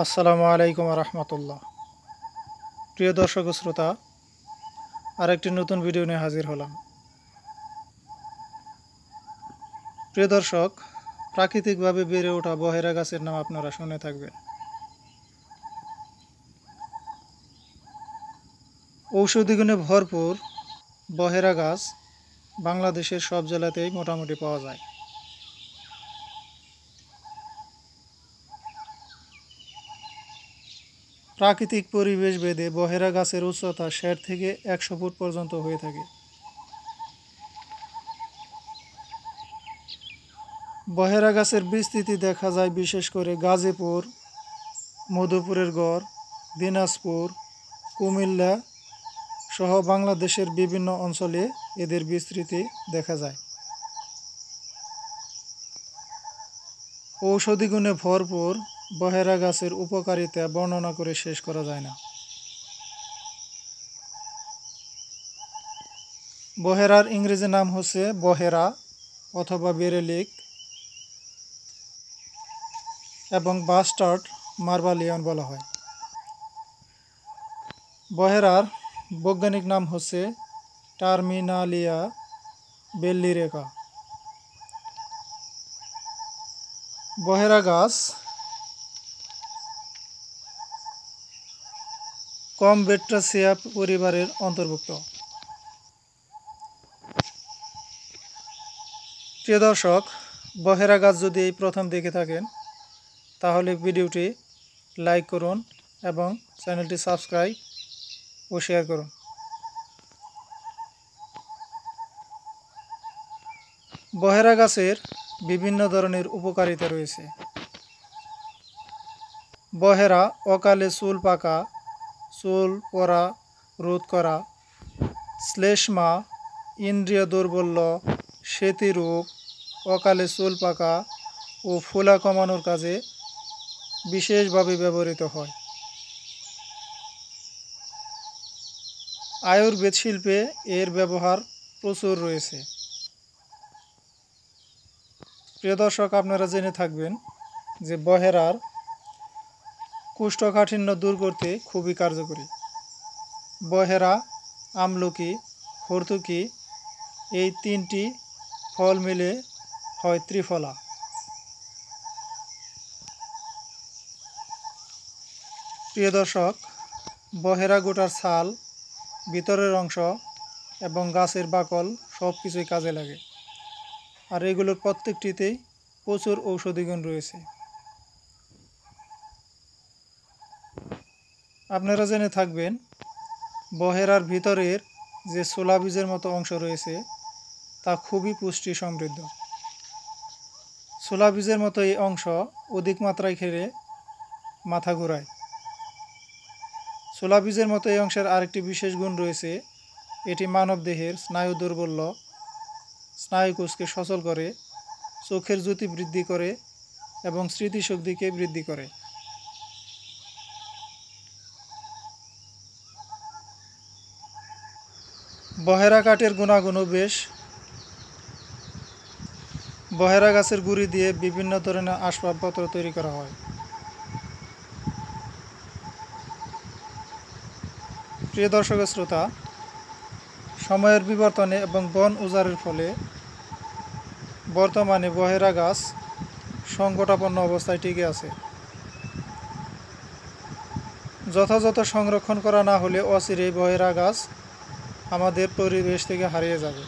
আসসালামু আলাইকুম রহমতুল্লাহ। প্রিয় দর্শক ও শ্রোতা, আরেকটি নতুন ভিডিও নিয়ে হাজির হলাম। প্রিয় দর্শক, প্রাকৃতিকভাবে বেড়ে ওঠা বহেরা গাছের নাম আপনারা শুনে থাকবেন। ঔষধি গুণে ভরপুর বহেরা গাছ বাংলাদেশের সব জেলাতেই মোটামুটি পাওয়া যায়। প্রাকৃতিক পরিবেশ ভেদে বহেরা গাছের উচ্চতা ৬০ থেকে ১০০ ফুট পর্যন্ত হয়ে থাকে। বহেরা গাছের বিস্তৃতি দেখা যায় বিশেষ করে গাজীপুর, মধুপুরের গড়, দিনাজপুর, কুমিল্লা সহ বাংলাদেশের বিভিন্ন অঞ্চলে এদের বিস্তৃতি দেখা যায়। ঔষধি গুণে ভরপুর বহেরা গাছের উপকারিতা বর্ণনা করে শেষ করা যায় না। বহেরার ইংরেজি নাম হচ্ছে বহেরা অথবা বেরেলিক এবং বাস্টার্ড মার্বালিয়ান বলা হয়। বহেরার বৈজ্ঞানিক নাম হচ্ছে টার্মিনালিয়া বেল্লিরেকা। বহেরা গাছ কমবেট্রাসিয়া পরিবারের অন্তর্ভুক্ত। প্রিয় দর্শক, বহেরা গাছ যদি এই প্রথম দেখে থাকেন তাহলে ভিডিওটি লাইক করুন এবং চ্যানেলটি সাবস্ক্রাইব ও শেয়ার করুন। বহেরা গাছের বিভিন্ন ধরনের উপকারিতা রয়েছে। বহেরা অকালে চুল পাকা, চুল পড়া রোধ করা, শ্লেষ্মা, ইন্দ্রিয় দৌর্বল্য, সেতী রোগ, অকালে চুল পাকা ও ফোলা কমানোর কাজে বিশেষভাবে ব্যবহৃত হয়। আয়ুর্বেদ শিল্পে এর ব্যবহার প্রচুর রয়েছে। প্রিয় দর্শক, আপনারা জেনে থাকবেন যে বহেরার কোষ্ঠকাঠিন্য দূর করতে খুবই কার্যকরী। বহেরা, আমলকি, হর্তুকি এই তিনটি ফল মিলে হয় ত্রিফলা। প্রিয় দর্শক, বহেরা গোটার ছাল, ভিতরের অংশ এবং গাছের বাকল সব কিছুই কাজে লাগে, আর এগুলোর প্রত্যেকটিতেই প্রচুর ঔষধি গুণ রয়েছে। আপনারা জেনে থাকবেন বহেরার ভিতরের যে ছোলা বীজের মতো অংশ রয়েছে তা খুবই পুষ্টি সমৃদ্ধ। ছোলা বীজের মতো এই অংশ অধিক মাত্রায় খেলে মাথা ঘোরায়। ছোলা বীজের মতো এই অংশের আরেকটি বিশেষ গুণ রয়েছে, এটি মানবদেহের স্নায়ু দুর্বল্য, স্নায়ুকোষকে সচল করে, চোখের জ্যোতি বৃদ্ধি করে এবং স্মৃতিশক্তিকে বৃদ্ধি করে। বহেরা কাঠের গুণাগুণও বেশ। বহেরা গাছের গুঁড়ি দিয়ে বিভিন্ন ধরনের আসবাবপত্র তৈরি করা হয়। প্রিয় দর্শক শ্রোতা, সময়ের বিবর্তনে এবং বন উজাড়ের ফলে বর্তমানে বহেরা গাছ সংকটাপন্ন অবস্থায় টিকে আছে। যথাযথ সংরক্ষণ করা না হলে অচিরেই বহেরা গাছ আমাদের পরিবেশ থেকে হারিয়ে যাবে।